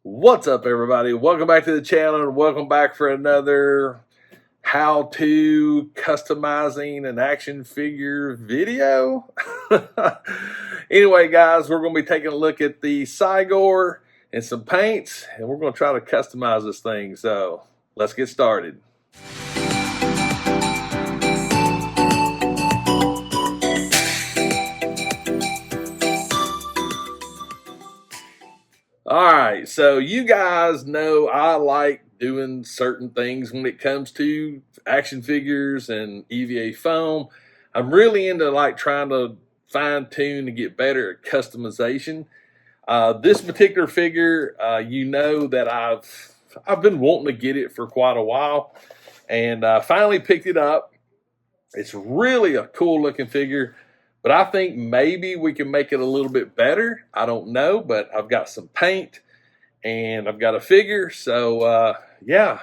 What's up, everybody? Welcome back to the channel, and welcome back for another how-to customizing an action figure video. Anyway, guys, we're going to be taking a look at the CY-GOR and some paints, and we're going to try to customize this thing. So let's get started. All right, so you guys know I like doing certain things when it comes to action figures and EVA foam. I'm really into like trying to fine tune and get better at customization. This particular figure, you know that I've been wanting to get it for quite a while, and finally picked it up. It's really a cool looking figure. But I think maybe we can make it a little bit better. I don't know, but I've got some paint and I've got a figure. So yeah,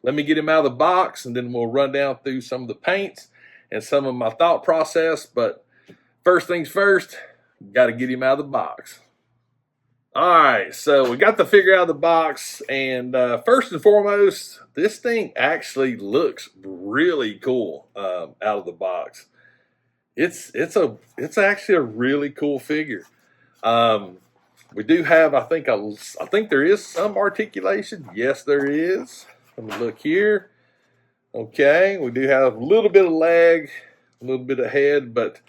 let me get him out of the box and then we'll run down through some of the paints and some of my thought process. But first things first, got to get him out of the box. All right, so we got the figure out of the box, and first and foremost, this thing actually looks really cool out of the box. It's actually a really cool figure. We do have, I think there is some articulation. Yes, there is. Let me look here. Okay, we do have a little bit of leg, a little bit of head, but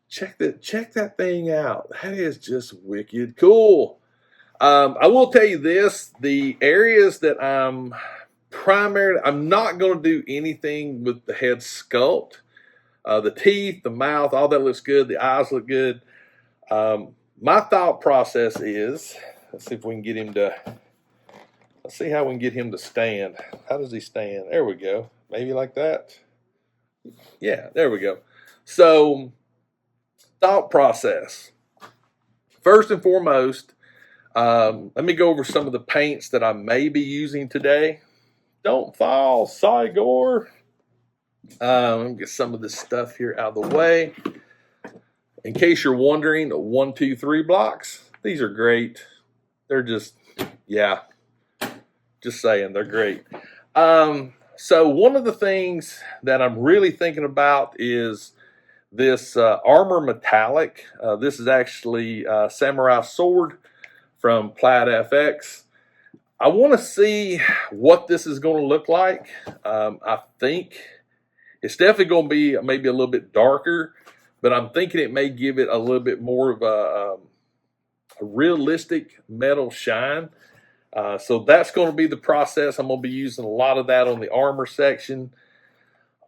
check that thing out. That is just wicked cool. I will tell you this: the areas that I'm not going to do anything with the head sculpt. The teeth, the mouth, all that looks good. The eyes look good. My thought process is, let's see if we can get him to, let's see how we can get him to stand. How does he stand? There we go. Maybe like that. Yeah, there we go. So, thought process. First and foremost, let me go over some of the paints that I may be using today. Don't fall, CY-GOR. Let me get some of this stuff here out of the way. In case you're wondering, 1, 2, 3 blocks. These are great. They're just, yeah, just saying, they're great. So one of the things that I'm really thinking about is this armor metallic. This is actually a samurai sword from Plaid FX. I want to see what this is going to look like. I think it's definitely going to be maybe a little bit darker, but I'm thinking it may give it a little bit more of a realistic metal shine. So that's going to be the process. I'm going to be using a lot of that on the armor section.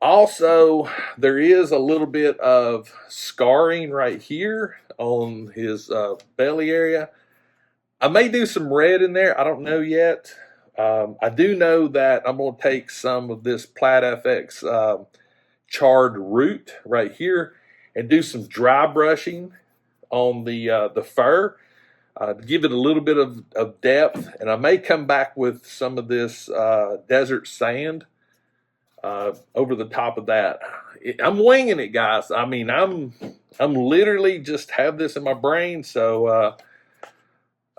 Also, there is a little bit of scarring right here on his belly area. I may do some red in there. I don't know yet. I do know that I'm going to take some of this Plaid FX charred root right here and do some dry brushing on the fur to give it a little bit of depth. And I may come back with some of this desert sand over the top of that. I'm winging it, guys. I mean, I'm literally just have this in my brain. So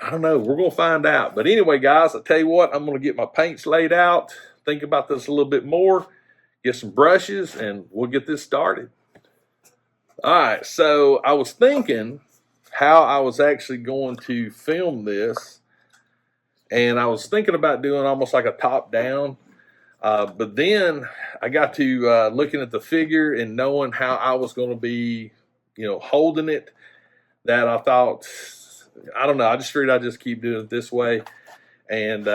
I don't know. We're going to find out. But anyway, guys, I tell you what, I'm going to get my paints laid out, think about this a little bit more, get some brushes, and we'll get this started. All right, so I was thinking how I was actually going to film this, and I was thinking about doing almost like a top down, but then I got to looking at the figure and knowing how I was going to be, holding it, that I thought, I don't know, I just figured I'd just keep doing it this way, and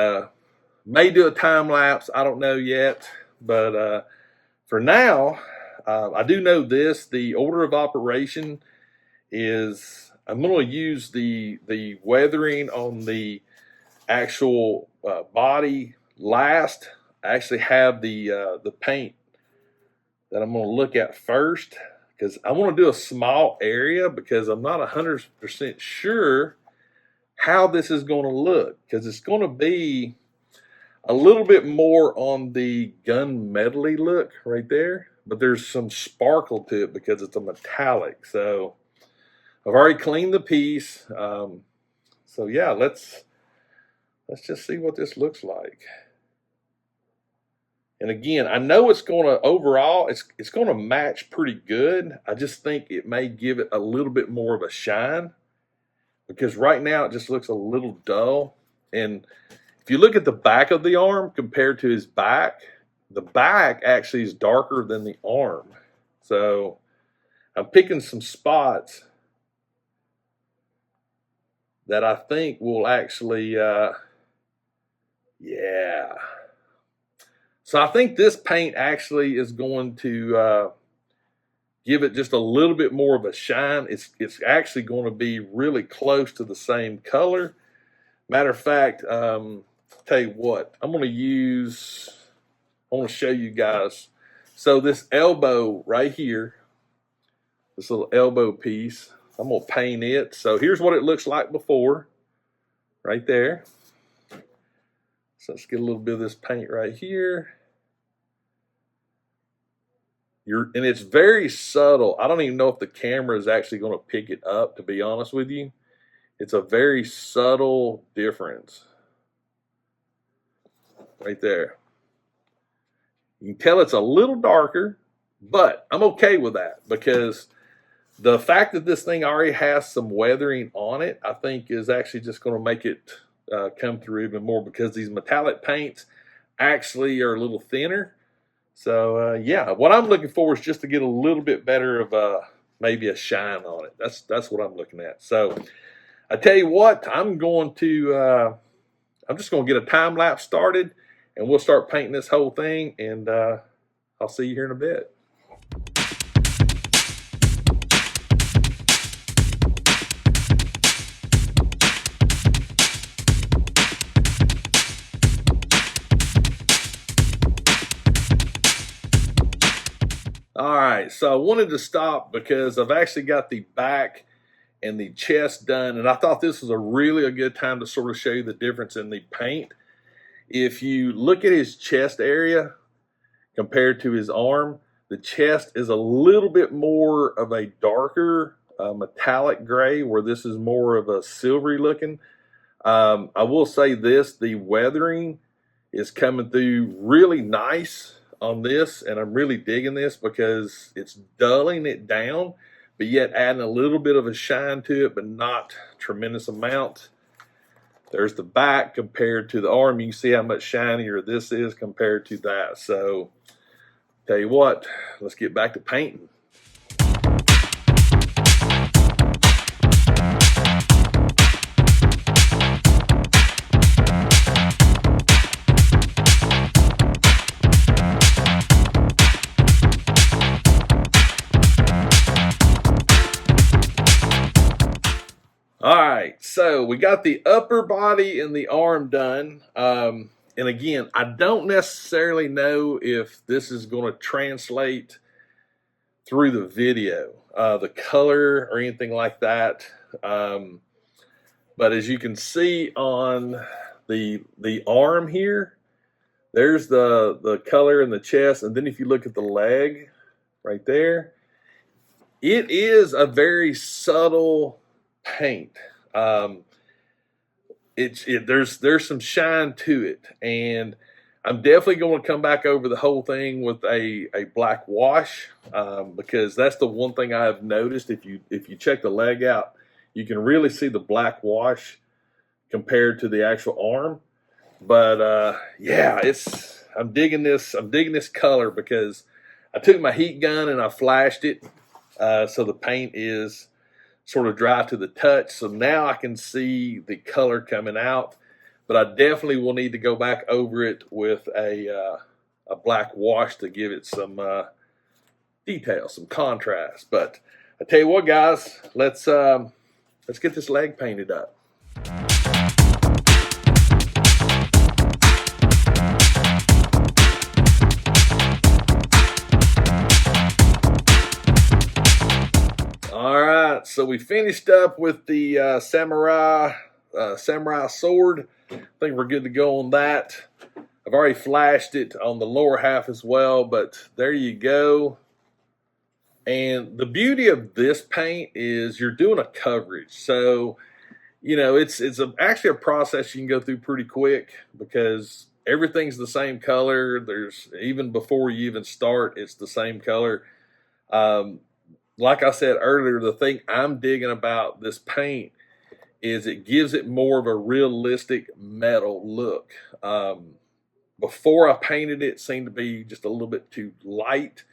may do a time lapse, I don't know yet, but for now, I do know this, the order of operation is I'm going to use the weathering on the actual body last. I actually have the paint that I'm going to look at first because I want to do a small area because I'm not 100% sure how this is going to look, because it's going to be a little bit more on the gunmetal-y look right there, but there's some sparkle to it because it's a metallic. So I've already cleaned the piece. So yeah, let's let's just see what this looks like. And again, I know it's going to overall, it's going to match pretty good. I just think it may give it a little bit more of a shine, because right now it just looks a little dull. And if you look at the back of the arm compared to his back, the back actually is darker than the arm. So I'm picking some spots that I think will actually, yeah. So I think this paint actually is going to give it just a little bit more of a shine. It's actually going to be really close to the same color. Matter of fact, tell you what, I want to show you guys. So this elbow right here, this little elbow piece, I'm going to paint it. So here's what it looks like before, right there. So let's get a little bit of this paint right here. And it's very subtle. I don't even know if the camera is actually going to pick it up, to be honest with you. It's a very subtle difference right there. You can tell it's a little darker, but I'm okay with that, because the fact that this thing already has some weathering on it, I think is actually just going to make it come through even more, because these metallic paints actually are a little thinner. So yeah, what I'm looking for is just to get a little bit better of maybe a shine on it. That's what I'm looking at. So I tell you what, I'm just going to get a time lapse started, and we'll start painting this whole thing, and I'll see you here in a bit. All right, so I wanted to stop because I've actually got the back and the chest done, and I thought this was a good time to sort of show you the difference in the paint. If you look at his chest area compared to his arm, the chest is a little bit more of a darker metallic gray, where this is more of a silvery looking. I will say this, the weathering is coming through really nice on this, and I'm really digging this because it's dulling it down, but yet adding a little bit of a shine to it, but not tremendous amount. There's the back compared to the arm. You can see how much shinier this is compared to that. So tell you what, let's get back to painting. All right, so we got the upper body and the arm done. And again, I don't necessarily know if this is going to translate through the video, the color or anything like that. But as you can see on the arm here, there's the color in the chest. And then if you look at the leg right there, it is a very subtle paint. There's some shine to it, and I'm definitely going to come back over the whole thing with a black wash, because that's the one thing I have noticed. If you check the leg out, you can really see the black wash compared to the actual arm. But yeah, I'm digging this color, because I took my heat gun and I flashed it, so the paint is sort of dry to the touch. So now I can see the color coming out, but I definitely will need to go back over it with a black wash to give it some detail, some contrast. But I tell you what, guys, let's get this leg painted up. So we finished up with the samurai sword. I think we're good to go on that. I've already flashed it on the lower half as well, but there you go. And the beauty of this paint is you're doing a coverage. So actually a process you can go through pretty quick because everything's the same color. There's even before you even start, it's the same color. Like I said earlier, the thing I'm digging about this paint is it gives it more of a realistic metal look. Before I painted it, it seemed to be just a little bit too light,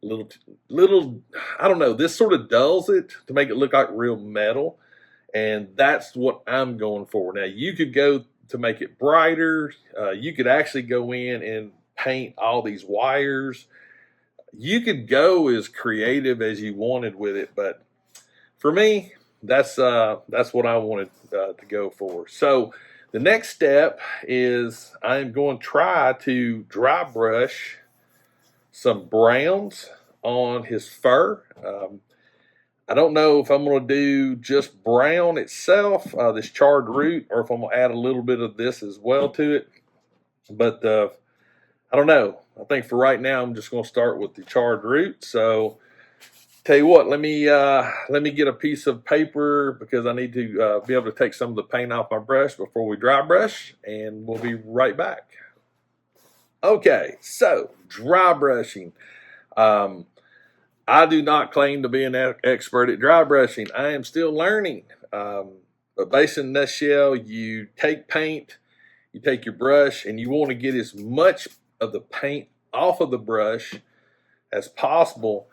little, I don't know, this sort of dulls it to make it look like real metal. And that's what I'm going for. Now, you could go to make it brighter. You could actually go in and paint all these wires. You could go as creative as you wanted with it, but for me, that's what I wanted to go for. So the next step is I'm going to try to dry brush some browns on his fur. I don't know if I'm going to do just brown itself, this charred root, or if I'm going to add a little bit of this as well to it. But I don't know. I think for right now, I'm just going to start with the charred root. So tell you what, let me get a piece of paper because I need to be able to take some of the paint off my brush before we dry brush, and we'll be right back. Okay, so dry brushing. I do not claim to be an expert at dry brushing. I am still learning. But basically, in a nutshell, you take paint, you take your brush, and you want to get as much of the paint off of the brush as possible.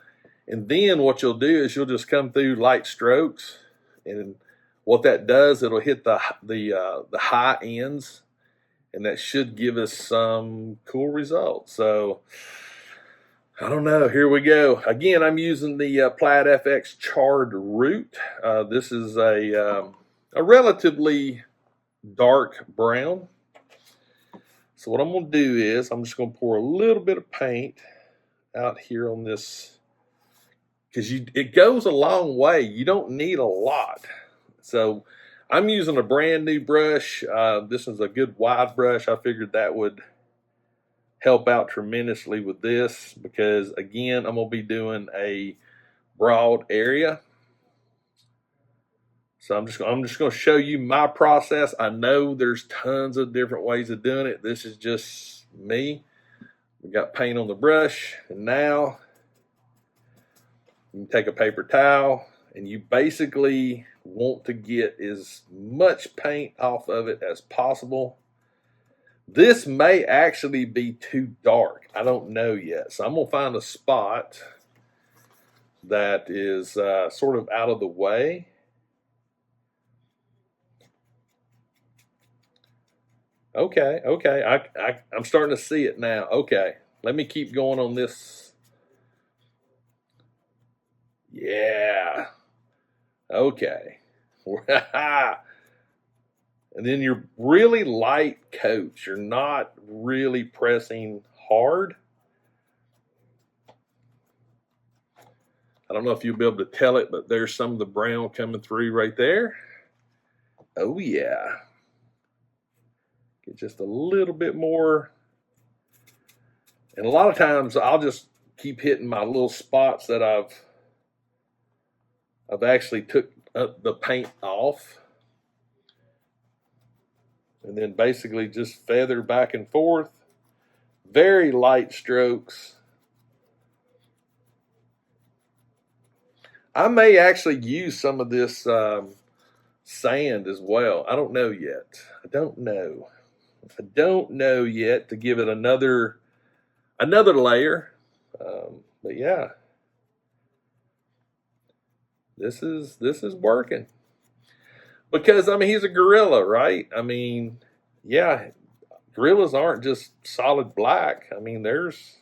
And then what you'll do is you'll just come through light strokes, and what that does, it'll hit the high ends, and that should give us some cool results. So I don't know. Here we go. Again, I'm using the Plaid FX charred root. This is a relatively dark brown. So what I'm going to do is I'm just going to pour a little bit of paint out here on this, because it goes a long way. You don't need a lot. So I'm using a brand new brush. This is a good wide brush. I figured that would help out tremendously with this because, again, I'm going to be doing a broad area. So I'm just going to show you my process. I know there's tons of different ways of doing it. This is just me. We got paint on the brush, and now you take a paper towel, and you basically want to get as much paint off of it as possible. This may actually be too dark. I don't know yet. So I'm going to find a spot that is sort of out of the way. Okay. I'm starting to see it now. Okay. Let me keep going on this. Yeah. Okay. And then you're really light coats. You're not really pressing hard. I don't know if you'll be able to tell it, but there's some of the brown coming through right there. Oh yeah. Get just a little bit more. And a lot of times I'll just keep hitting my little spots that I've actually took the paint off. And then basically just feather back and forth. Very light strokes. I may actually use some of this sand as well. I don't know yet. I don't know yet to give it another layer. But yeah, this is working. Because, I mean, he's a gorilla, right? I mean, yeah, gorillas aren't just solid black. I mean, there's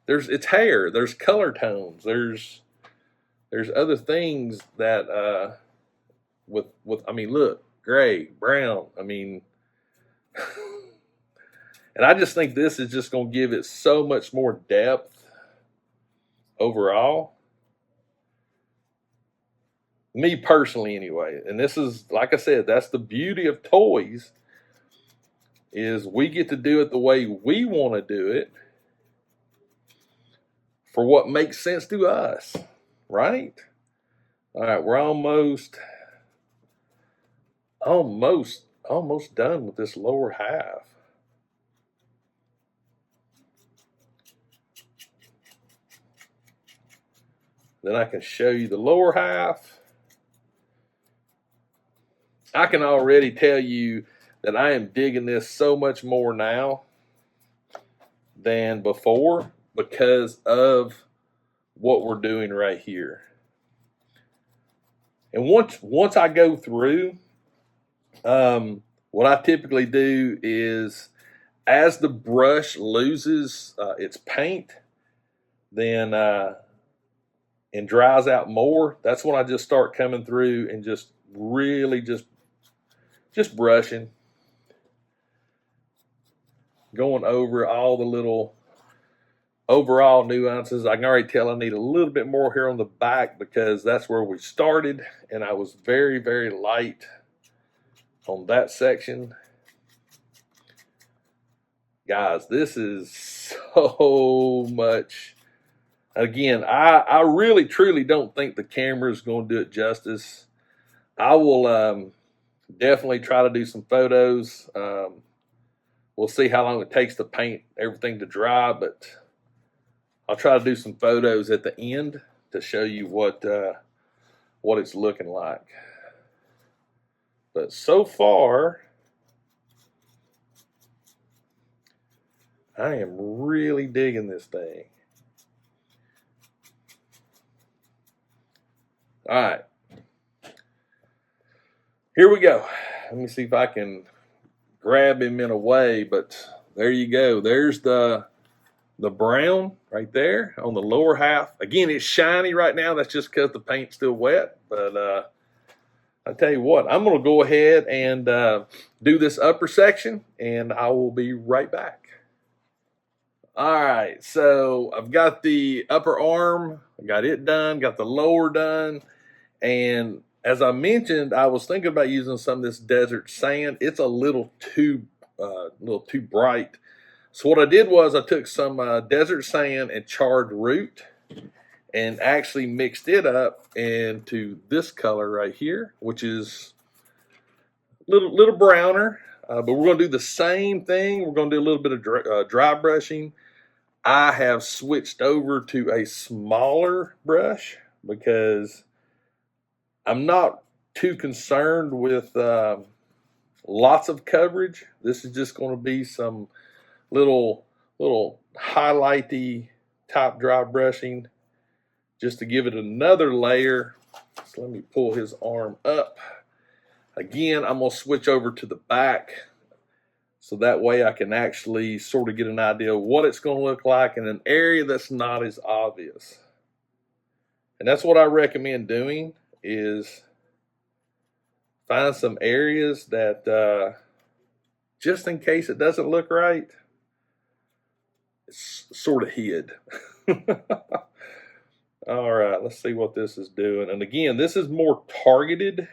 it's hair, there's color tones, there's other things that with I mean, look, gray, brown. I mean, and I just think this is just going to give it so much more depth overall. Me personally, anyway. And this is, like I said, that's the beauty of toys, is we get to do it the way we want to do it for what makes sense to us, right? All right, we're almost almost done with this lower half. Then I can show you the lower half. I can already tell you that I am digging this so much more now than before because of what we're doing right here. And once I go through, what I typically do is, as the brush loses its paint, then and dries out more, that's when I just start coming through and just really just brushing, going over all the little overall nuances. I can already tell I need a little bit more here on the back because that's where we started, and I was very, very light on that section. Guys, this is so much. Again, I really, truly don't think the camera is going to do it justice. I will definitely try to do some photos. We'll see how long it takes to paint everything to dry, but I'll try to do some photos at the end to show you what it's looking like. But so far, I am really digging this thing. All right, here we go. Let me see if I can grab him in a way, but there you go. There's the brown right there on the lower half. Again, it's shiny right now. That's just because the paint's still wet. But I tell you what, I'm going to go ahead and do this upper section, and I will be right back. All right, so I've got the upper arm, I got it done, got the lower done, and as I mentioned, I was thinking about using some of this desert sand. It's a little too bright. So what I did was I took some desert sand and charred root and actually mixed it up into this color right here, which is a little browner. But we're going to do the same thing. We're going to do a little bit of dry brushing. I have switched over to a smaller brush because I'm not too concerned with lots of coverage. This is just going to be some little highlighty top dry brushing just to give it another layer. So let me pull his arm up. Again, I'm going to switch over to the back so that way I can actually sort of get an idea of what it's going to look like in an area that's not as obvious. And that's what I recommend doing, is find some areas that just in case it doesn't look right, it's sort of hid. All right, let's see what this is doing. And again, this is more targeted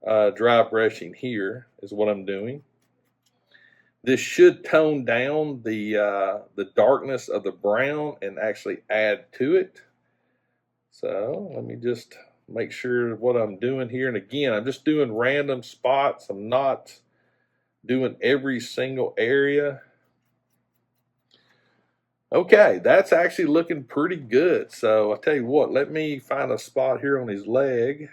dry brushing here is what I'm doing. This should tone down the darkness of the brown and actually add to it. So let me just make sure what I'm doing here. And again, I'm just doing random spots. I'm not doing every single area. Okay, that's actually looking pretty good. So I'll tell you what, let me find a spot here on his leg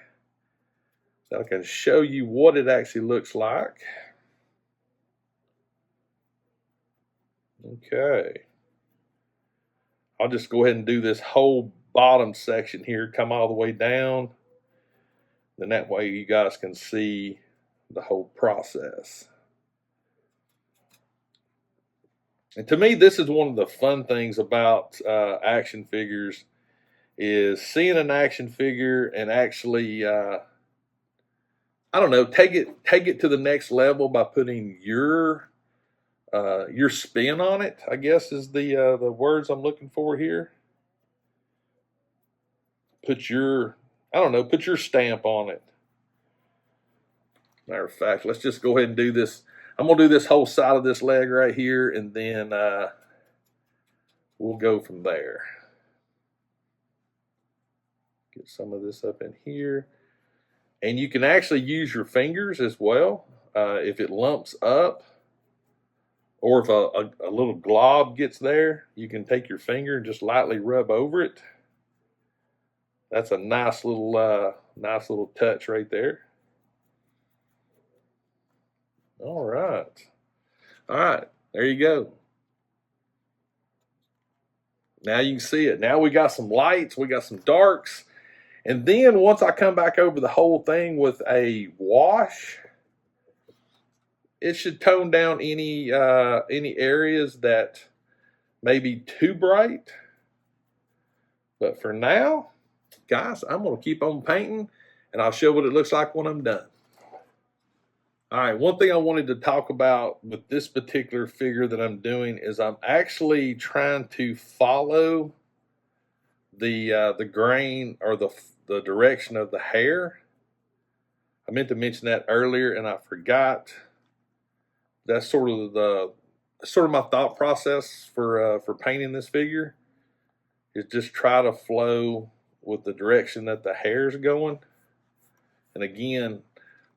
so I can show you what it actually looks like. Okay. I'll just go ahead and do this whole bottom section here, come all the way down. Then that way you guys can see the whole process. And to me, this is one of the fun things about action figures, is seeing an action figure and actually, I don't know, take it to the next level by putting your spin on it, I guess is the words I'm looking for here. Put your stamp on it. Matter of fact, let's just go ahead and do this. I'm going to do this whole side of this leg right here, and then we'll go from there. Get some of this up in here. And you can actually use your fingers as well. If it lumps up, or if a little glob gets there, you can take your finger and just lightly rub over it. That's a nice little touch right there. All right. All right, there you go. Now you can see it. Now we got some lights, we got some darks. And then once I come back over the whole thing with a wash, it should tone down any areas that may be too bright. But for now, guys, I'm going to keep on painting, and I'll show what it looks like when I'm done. All right, one thing I wanted to talk about with this particular figure that I'm doing is I'm actually trying to follow the grain or the direction of the hair. I meant to mention that earlier and I forgot. That's sort of my thought process for painting this figure, is just try to flow with the direction that the hair is going. And again,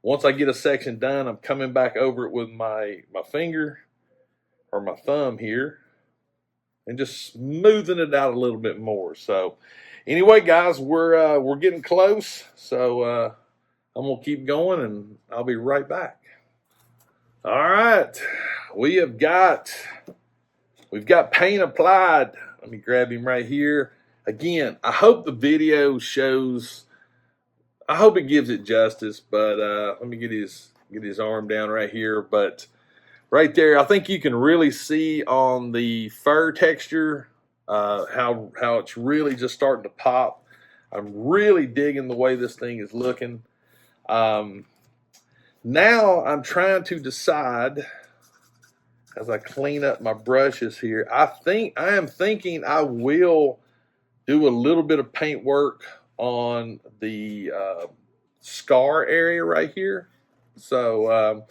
once I get a section done, I'm coming back over it with my finger or my thumb here and just smoothing it out a little bit more. So anyway, guys, we're getting close. So I'm gonna keep going and I'll be right back. All right, we've got paint applied. Let me grab him right here. Again, I hope the video shows, I hope it gives it justice, but let me get his arm down right here. But right there, I think you can really see on the fur texture how it's really just starting to pop. I'm really digging the way this thing is looking. Now I'm trying to decide, as I clean up my brushes here, I am thinking I will do a little bit of paint work on the scar area right here. So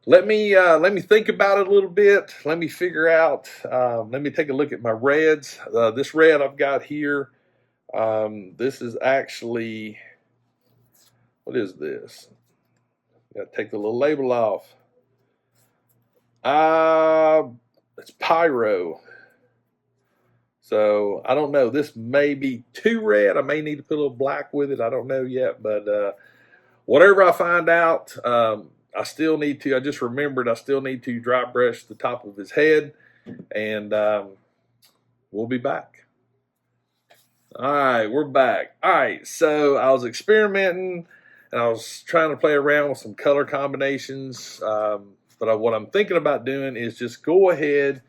let me think about it a little bit. Let me figure out. Let me take a look at my reds. This red I've got here. This is actually, what is this? Got to take the little label off. It's pyro. So I don't know. This may be too red. I may need to put a little black with it. I don't know yet. But whatever I find out, I still need to. I just remembered I still need to dry brush the top of his head, and we'll be back. All right, we're back. All right, so I was experimenting and I was trying to play around with some color combinations. But what I'm thinking about doing is just go ahead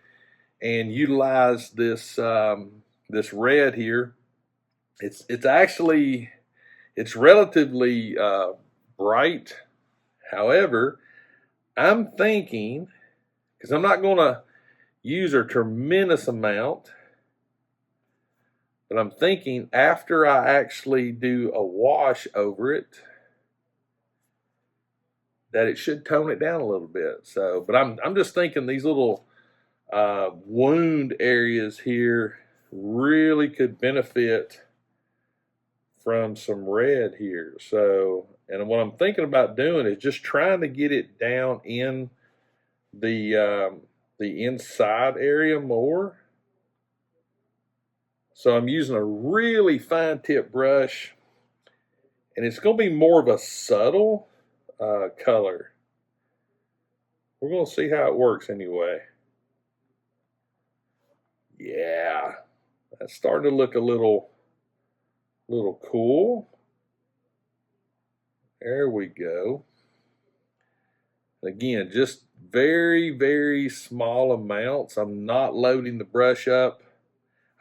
and utilize this this red here. It's actually, it's relatively bright. However, I'm thinking, because I'm not going to use a tremendous amount, but I'm thinking after I actually do a wash over it, that it should tone it down a little bit. So, but I'm just thinking these little wound areas here really could benefit from some red here. So, and what I'm thinking about doing is just trying to get it down in the inside area more. So I'm using a really fine tip brush, and it's going to be more of a subtle color. We're going to see how it works anyway. Yeah, that's starting to look a little cool. There we go. Again, just very, very small amounts. I'm not loading the brush up.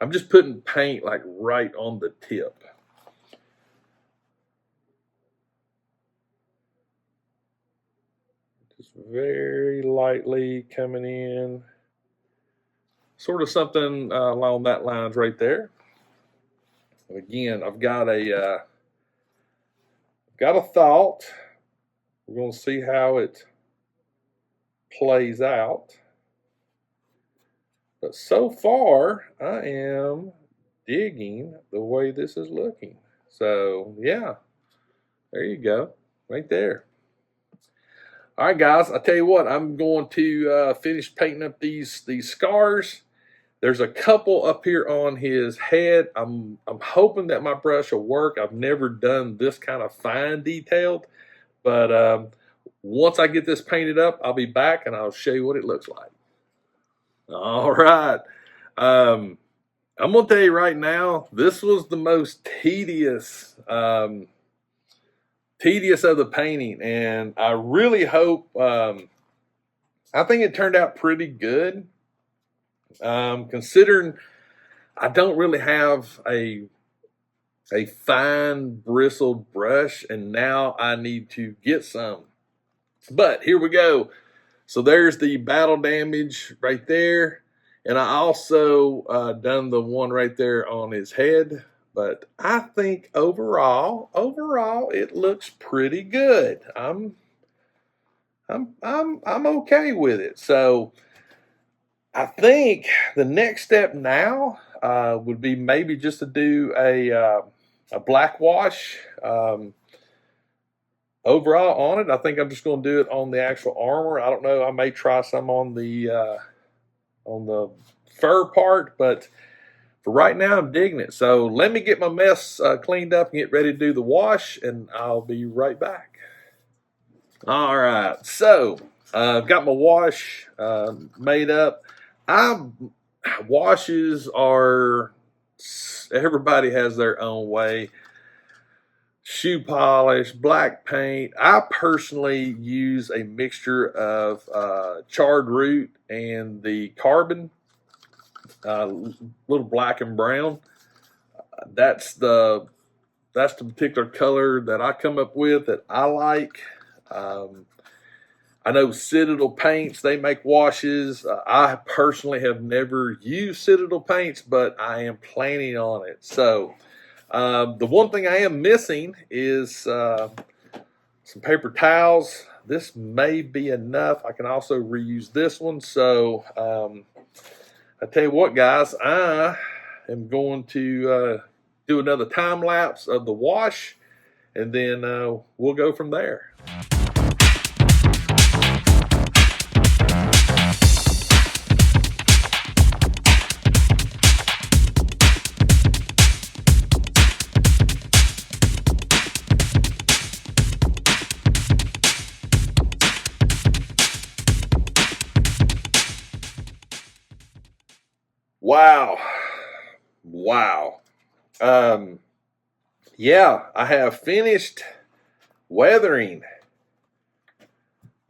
I'm just putting paint like right on the tip. Just very lightly coming in. Sort of something along that lines right there. Again, I've got a thought. We're going to see how it plays out. But so far, I am digging the way this is looking. So yeah, There you go. Right there. All right, guys. I tell you what, I'm going to finish painting up these scars. There's a couple up here on his head. I'm hoping that my brush will work. I've never done this kind of fine detailed, but once I get this painted up, I'll be back and I'll show you what it looks like. All right. I'm gonna tell you right now, this was the most tedious of the painting, and I really hope. I think it turned out pretty good, considering I don't really have a fine bristled brush, and now I need to get some. But here we go. So there's the battle damage right there. And I also done the one right there on his head. But I think overall, it looks pretty good. I'm okay with it. So I think the next step now would be maybe just to do a black wash. Overall on it, I think I'm just going to do it on the actual armor. I don't know. I may try some on the fur part, but for right now, I'm digging it. So let me get my mess cleaned up and get ready to do the wash, and I'll be right back. All right. So I've got my wash made up. Washes are, everybody has their own way. Shoe polish, black paint. I personally use a mixture of charred root and the carbon, little black and brown. That's the particular color that I come up with that I like. I know Citadel Paints, they make washes. I personally have never used Citadel Paints, but I am planning on it. So the one thing I am missing is some paper towels. This may be enough. I can also reuse this one. So I tell you what, guys, I am going to do another time lapse of the wash, and then we'll go from there. Wow. Yeah, I have finished weathering,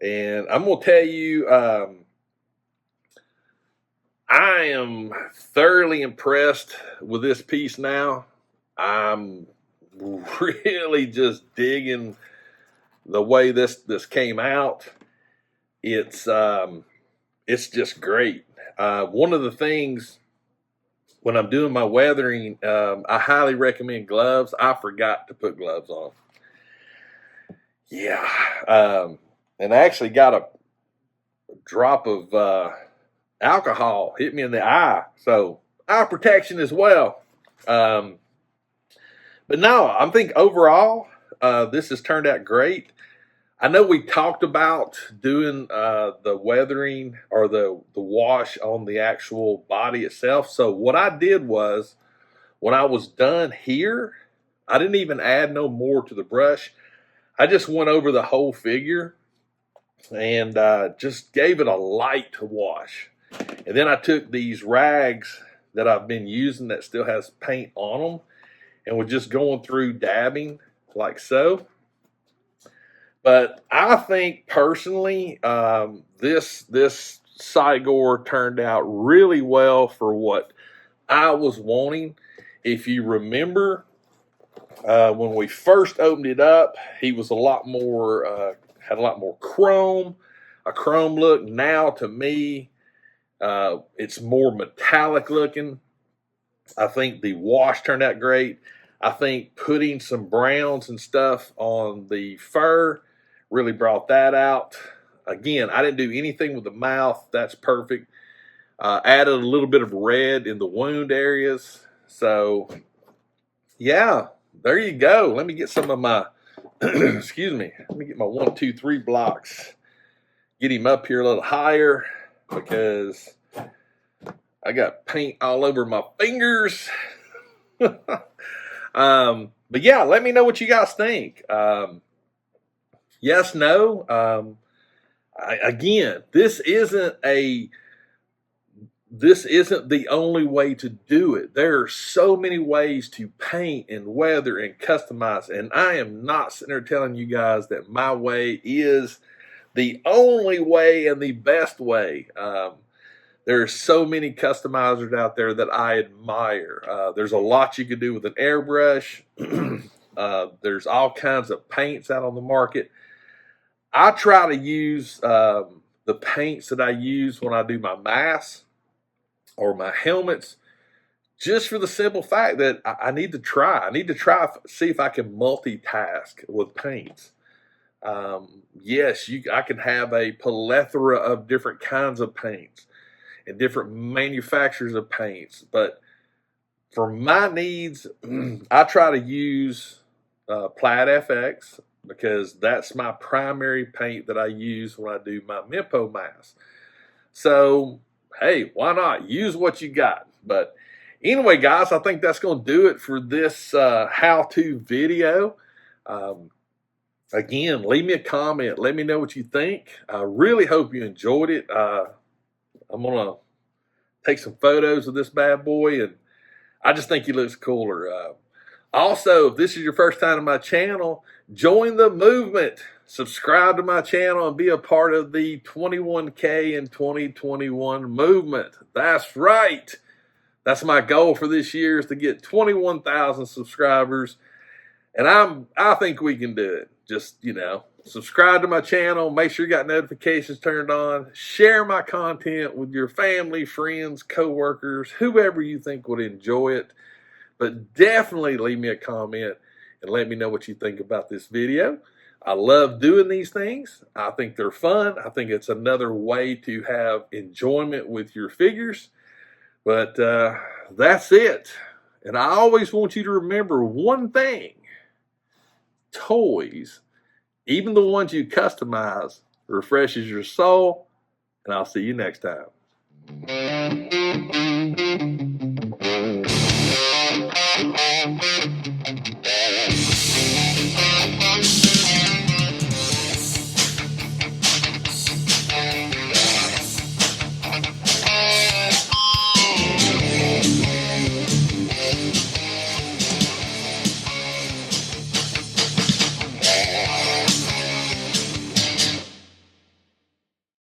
and I'm gonna tell you, I am thoroughly impressed with this piece now. I'm really just digging the way this came out. It's just great. One of the things when I'm doing my weathering, I highly recommend gloves. I forgot to put gloves on. Yeah. And I actually got a drop of alcohol hit me in the eye. So eye protection as well. But no, I think overall, this has turned out great. I know we talked about doing the weathering or the wash on the actual body itself. So what I did was, when I was done here, I didn't even add no more to the brush. I just went over the whole figure and just gave it a light wash. And then I took these rags that I've been using that still has paint on them and was just going through dabbing like so. But I think personally, this CY-GOR turned out really well for what I was wanting. If you remember, when we first opened it up, he was a lot more, had a lot more chrome, a chrome look. Now to me, it's more metallic looking. I think the wash turned out great. I think putting some browns and stuff on the fur really brought that out. Again, I didn't do anything with the mouth. That's perfect. Added a little bit of red in the wound areas. So, yeah, there you go. Let me get some of my excuse me, let me get my 1, 2, 3 blocks. Get him up here a little higher because I got paint all over my fingers. But yeah, let me know what you guys think. Yes, no. Again, this isn't the only way to do it. There are so many ways to paint and weather and customize, and I am not sitting there telling you guys that my way is the only way and the best way. There are so many customizers out there that I admire. There's a lot you can do with an airbrush. There's all kinds of paints out on the market. I try to use the paints that I use when I do my masks or my helmets, just for the simple fact that I need to try. I need to try, see if I can multitask with paints. Yes, I can have a plethora of different kinds of paints and different manufacturers of paints, but for my needs, I try to use Plaid FX because that's my primary paint that I use when I do my Mimpo mask. So, hey, why not? Use what you got. But anyway, guys, I think that's going to do it for this how-to video. Again, leave me a comment. Let me know what you think. I really hope you enjoyed it. I'm going to take some photos of this bad boy, and I just think he looks cooler. Also, if this is your first time on my channel, join the movement. Subscribe to my channel and be a part of the 21K in 2021 movement. That's right. That's my goal for this year, is to get 21,000 subscribers. And I think we can do it. Just, subscribe to my channel. Make sure you got notifications turned on. Share my content with your family, friends, coworkers, whoever you think would enjoy it. But definitely leave me a comment and let me know what you think about this video. I love doing these things. I think they're fun. I think it's another way to have enjoyment with your figures. But that's it. And I always want you to remember one thing. Toys, even the ones you customize, refreshes your soul. And I'll see you next time.